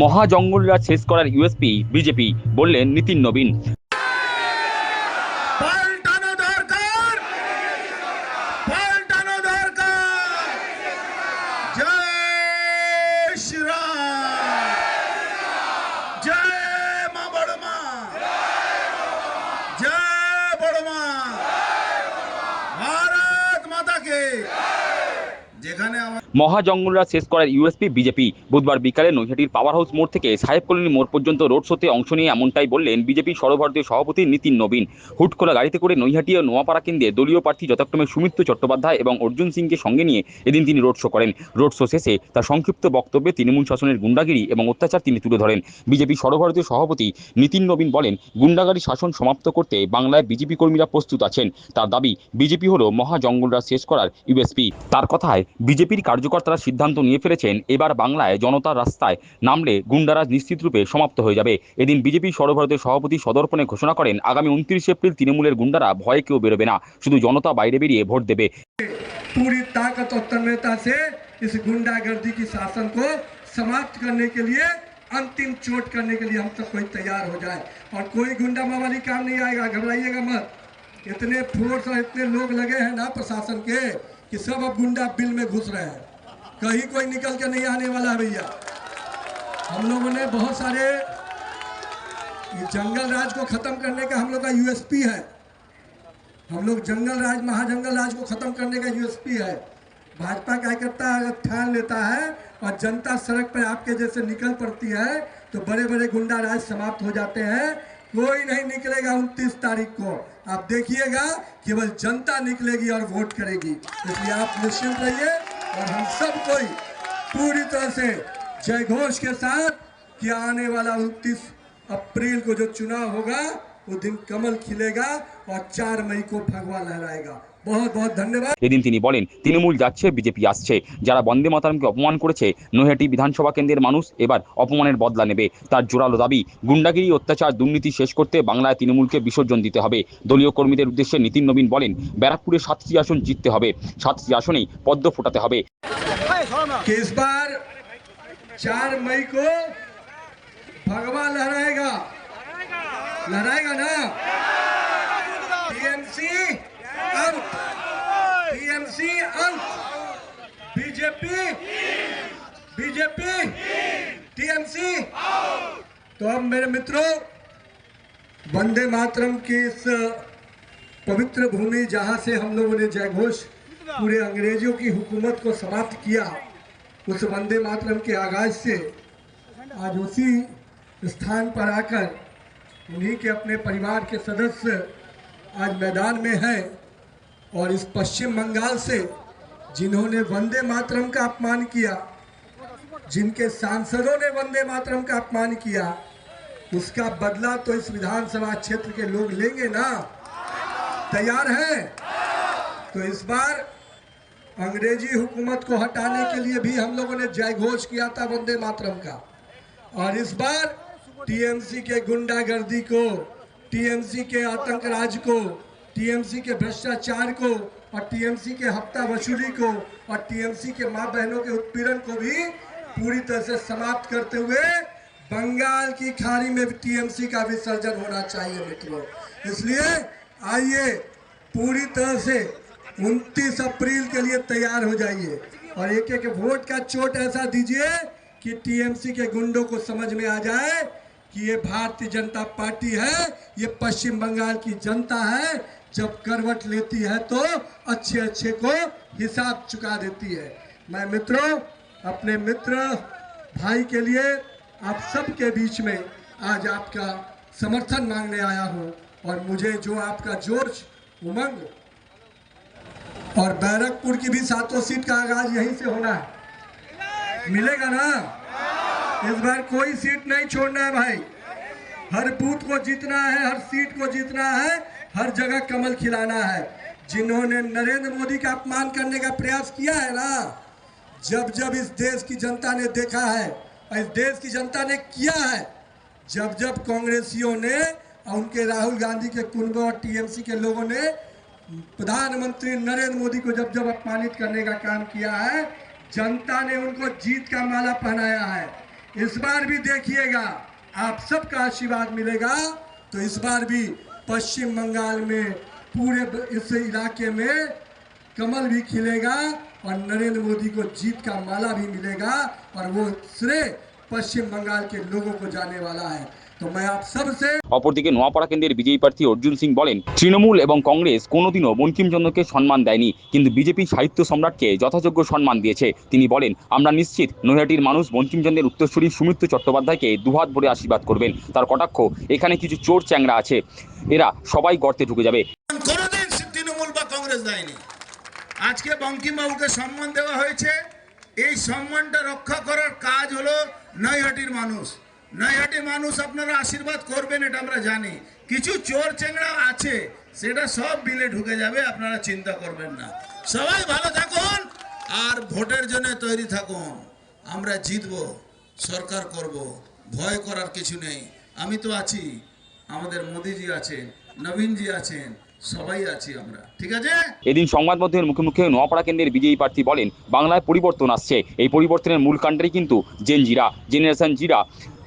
মহাজঙ্গলরাজ শেষ করার USP BJP, বললেন নীতিন নবীন। পাল্টানো দরকার, পাল্টানো দরকার। জয় শ্রীরাম, জয় মা বড় মা, জয় বড় মা, ভারত মাতা কে। যেখানে মহাজঙ্গলরাজ শেষ করার ইউএসপি বিজেপি। বুধবার বিকালে নৈহাটির পাওয়ার হাউস মোড় থেকে সাহেব কলোনি মোড় পর্যন্ত রোড শোতে অংশ নিয়ে এমনটাই বললেন বিজেপি সর্বভারতীয় সভাপতি নীতিন নবীন। হুটখোলা গাড়িতে করে নৈহাটি ও নোয়াপাড়া কেন্দ্রে দলীয় প্রার্থী যথাক্রমে সুমিত্র চট্টোপাধ্যায় এবং অর্জুন সিংকে সঙ্গে নিয়ে এদিন তিনি রোড শো করেন। রোড শো শেষে তার সংক্ষিপ্ত বক্তব্যে তৃণমূল শাসনের গুন্ডাগিরি এবং অত্যাচার তিনি তুলে ধরেন। বিজেপি সর্বভারতীয় সভাপতি নীতিন নবীন বলেন, গুন্ডাগাড়ি শাসন সমাপ্ত করতে বাংলায় বিজেপি কর্মীরা প্রস্তুত আছেন। তার দাবি, বিজেপি হলো মহাজঙ্গলরাজ শেষ করার ইউএসপি। তার কথায়, বিজেপির কার্যকর্তারা সিদ্ধান্ত নিয়ে ফেলেছেন এবার বাংলায় জনতার রাস্তায় নামলে গুন্ডারাজ নিশ্চিতরূপে সমাপ্ত হয়ে যাবে। এদিন বিজেপি সর্বভারতীয় সভাপতি সদর্পণে ঘোষণা করেন, আগামী 29 এপ্রিল তৃণমূলের গুন্ডারা ভয়ে কেউ বেরোবে না, শুধু জনতা বাইরে বেরিয়ে ভোট দেবে। पूरी ताकत और तन्मयता से इस गुंडागर्दी की शासन को समाप्त करने के लिए, अंतिम चोट करने के लिए हम सब कोई तैयार हो जाए। और कोई गुंडा मावाली काम नहीं आएगा, घबराइएगा मत। इतने फोर्स और इतने लोग लगे हैं ना प्रशासन के कि सब अब गुंडा बिल में घुस रहे हैं, कहीं कोई निकल के नहीं आने वाला है भैया। हम लोगों ने बहुत सारे, ये जंगल राज को खत्म करने का हम लोग का यूएसपी है। हम लोग जंगल राज, महाजंगल राज को खत्म करने का यूएसपी है। भाजपा क्या करता है, अगर ठान लेता है और जनता सड़क पर आपके जैसे निकल पड़ती है तो बड़े बड़े गुंडा राज समाप्त हो जाते हैं। कोई नहीं निकलेगा 29 तारीख को, आप देखिएगा, केवल जनता निकलेगी और वोट करेगी। इसलिए आप निश्चिंत रहिए और हम सब कोई पूरी तरह से जय घोष के साथ कि आने वाला 29 अप्रैल को जो चुनाव होगा वो दिन कमल खिलेगा और 4 मई को भगवा लहराएगा। बहुत बहुत धन्यवाद। এদিন তিনি বলেন, তৃণমূল যাচ্ছে, বিজেপি আসছে। যারা বন্দে মাতরমকে অপমান করেছে, নৈহাটি বিধানসভা কেন্দ্রের মানুষ এবার অপমানের বদলা নেবে। তার জোরালো দাবি, গুন্ডাগিরি, অত্যাচার, দুর্নীতি শেষ করতে বাংলায় তৃণমূলকে বিসর্জন দিতে হবে। দলীয় কর্মীদের উদ্দেশ্যে নীতিন নবীন বলেন, ব্যারাকপুরে 7টি আসন জিততে হবে, 7টি আসনেই পদ্ম ফোটাতে হবে। इस बार 4 मई को भगवा लहराएगा, लहराएगा ना। टीएमसी अंत, टीएमसी अंत, बीजेपी, बीजेपी, टीएमसी। तो अब मेरे मित्रों, वंदे मातरम की इस पवित्र भूमि जहां से हम लोगों ने जय घोष पूरे अंग्रेजों की हुकूमत को समाप्त किया, उस वंदे मातरम के आगाज से आज उसी स्थान पर आकर उन्हीं के अपने परिवार के सदस्य आज मैदान में हैं। और इस पश्चिम बंगाल से जिन्होंने वंदे मातरम का अपमान किया, जिनके सांसदों ने वंदे मातरम का अपमान किया, उसका बदला तो इस विधानसभा क्षेत्र के लोग लेंगे ना। तैयार हैं? तो इस बार अंग्रेजी हुकूमत को हटाने के लिए भी हम लोगों ने जय घोष किया था वंदे मातरम का। और इस बार टीएमसी के गुंडागर्दी को, टीएमसी के आतंक राज को, टीएमसी के भ्रष्टाचार को और टीएमसी के हफ्ता वसूली को और टीएमसी के मां बहनों के उत्पीड़न को भी पूरी तरह से समाप्त करते हुए बंगाल की खाड़ी में भी टीएमसी का विसर्जन होना चाहिए मित्रों। इसलिए आइए पूरी तरह से 29 अप्रैल के लिए तैयार हो जाइए और एक एक वोट का चोट ऐसा दीजिए कि टीएमसी के गुंडों को समझ में आ जाए कि ये भारतीय जनता पार्टी है, ये पश्चिम बंगाल की जनता है। जब करवट लेती है तो अच्छे अच्छे को हिसाब चुका देती है। मैं मित्रों, अपने मित्र भाई के लिए आप सबके बीच में आज आपका समर्थन मांगने आया हूँ। और मुझे जो आपका जोश, उमंग और बैरकपुर की भी 7 सीट का आगाज यहीं से होना है, मिलेगा ना। इस बार कोई सीट नहीं छोड़ना है भाई, हर बूथ को जीतना है, हर सीट को जीतना है, हर जगह कमल खिलाना है। जिन्होंने नरेंद्र मोदी का अपमान करने का प्रयास किया है ना, जब जब इस देश की जनता ने देखा है, इस देश की जनता ने किया है, जब जब कांग्रेसियों ने और उनके राहुल गांधी के कुंभ और टीएमसी के लोगों ने प्रधानमंत्री नरेंद्र मोदी को जब जब अपमानित करने का काम किया है, जनता ने उनको जीत का माला पहनाया है। इस बार भी देखिएगा, आप सबका आशीर्वाद मिलेगा तो इस बार भी पश्चिम बंगाल में पूरे इस इलाके में कमल भी खिलेगा और नरेंद्र मोदी को जीत का माला भी मिलेगा और वो श्रेय पश्चिम बंगाल के लोगों को जाने वाला है। तो मैं आप सबसे অপরদিকে নোয়াপাড়া কেন্দ্রের বিজয়ী প্রার্থী অর্জুন সিং বলেন, তৃণমূল এবং কংগ্রেস কোনোদিনও বঙ্কিমচন্দ্রকে সম্মান দেয়নি, কিন্তু বিজেপি সাহিত্য সম্রাটকে যথাযোগ্য সম্মান দিয়েছে। তিনি বলেন, আমরা নিশ্চিত নৈহাটির মানুষ বঙ্কিমচন্দ্রের উত্তরসূরি সুমিত্র চট্টোপাধ্যায়কে দুহাত ভরে আশীর্বাদ করবেন। তার কটাক্ষ, এখানে কিছু চোর চ্যাংড়া আছে, এরা সবাই গর্তে ঢুকে যাবে। কোনোদিন তৃণমূল বা কংগ্রেস দেয়নি। আজকে বঙ্কিমবাবুকে সম্মান দেওয়া হয়েছে, এই সম্মানটা রক্ষা করার কাজ হলো নৈহাটির মানুষ। নৈহাটির মানুষ আপনারা আশীর্বাদ করবেন, এটা আমরা জানি। কিছু চোর চেংড়া আছে, সেটা সব বিলে ঢুকে যাবে, আপনারা চিন্তা করবেন না। সবাই ভালো থাকুন আর ভোটের জন্য তৈরি থাকুন। আমরা জিতবো, সরকার করব, ভয় করার কিছু নেই। আমি তো আছি, আমাদের মোদিজি আছেন, নবীনজি আছেন, সবাই আছি আমরা, ঠিক আছে। এদিন সংবাদ মাধ্যমের মুখে মুখে নোয়াপাড়া কেন্দ্রের বিজয়ী প্রার্থী বলেন, বাংলায় পরিবর্তন আসছে, এই পরিবর্তনের মূল কাণ্ডারি কিন্তু জেনজিরা, জেনারেশন জিরা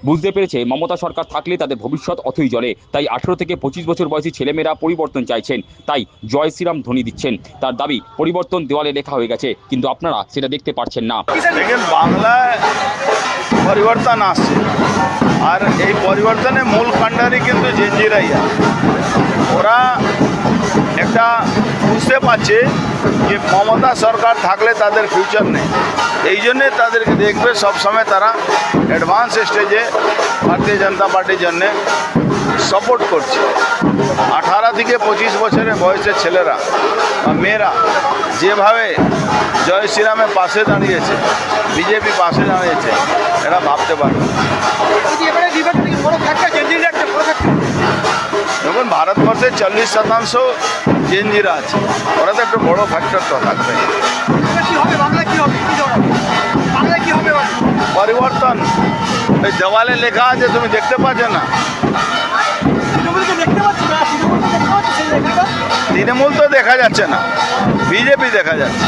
বুঝতে পেরেছে মমতা সরকার থাকলে তাদের ভবিষ্যৎ অথই জলে। তাই 18 থেকে 25 বছর বয়সী ছেলেমেয়েরা পরিবর্তন চাইছেন, তাই জয় শ্রীরাম ধ্বনি দিচ্ছেন। তার দাবি, পরিবর্তন দেওয়ালে লেখা হয়ে গেছে, কিন্তু আপনারা সেটা দেখতে পাচ্ছেন না। দেখেন, বাংলায় পরিবর্তন আসছে, আর এই পরিবর্তনের মূল কাণ্ডারি কিন্তু জেনজিরাই। ওরা একটা বুঝতে পারছে যে মমতা সরকার থাকলে তাদের ফিউচার নেই, এই জন্যে তাদেরকে দেখবে সবসময় তারা অ্যাডভান্স স্টেজে ভারতীয় জনতা পার্টির জন্যে সাপোর্ট করছে। 18 থেকে 25 বছরের বয়সের ছেলেরা বা মেয়েরা যেভাবে জয় শ্রীরামের পাশে দাঁড়িয়েছে, বিজেপি পাশে দাঁড়িয়েছে, এরা ভাবতে পারবে। দেখুন, ভারতবর্ষের 40% জেনজিরা আছে, ওরা তো একটা বড় ফ্যাক্টর তো থাকবে। পরিবর্তন ওই দেওয়ালে লেখা আছে, তুমি দেখতে পাচ্ছ না? তৃণমূল তো দেখা যাচ্ছে না, বিজেপি দেখা যাচ্ছে।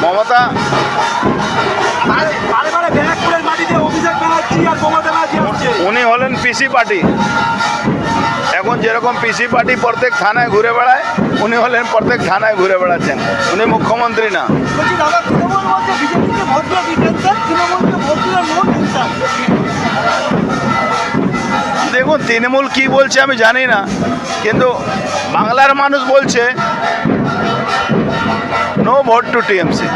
মমতা উনি হলেন পিসি পার্টি। এখন যেরকম পিসি পার্টি প্রত্যেক থানায় ঘুরে বেড়ায়, উনি হলেন প্রত্যেক থানায় ঘুরে বেড়াচ্ছেন, উনি মুখ্যমন্ত্রী না। দেখুন, তৃণমূল কি বলছে আমি জানি না, কিন্তু বাংলার মানুষ বলছে নো ভোট টু টিএমসি।